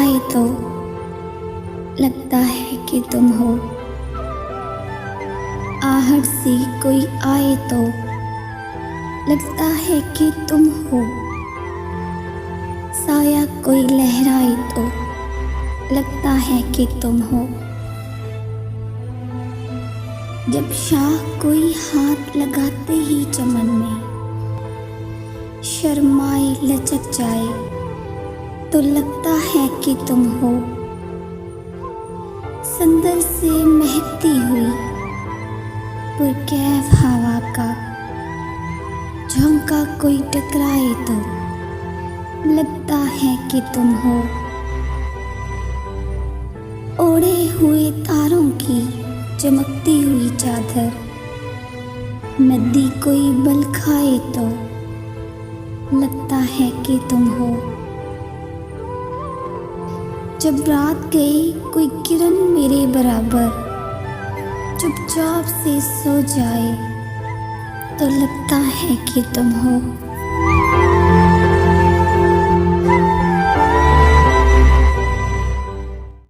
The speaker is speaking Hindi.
आए तो लगता है कि तुम हो। आहट सी कोई आए तो लगता है कि तुम हो। साया कोई लहराए तो लगता है कि तुम हो। जब शाख कोई हाथ लगाते ही चमन में शर्माए लचक जाए तो लगता है कि तुम हो। संदर से महकती हुई पुरकैफ हवा का झोंका कोई टकराए तो लगता है कि तुम हो। ओढ़े हुए तारों की चमकती हुई चादर नदी कोई बल खाए तो लगता है कि तुम हो। जब रात गई कोई किरण मेरे बराबर चुपचाप से सो जाए तो लगता है कि तुम हो।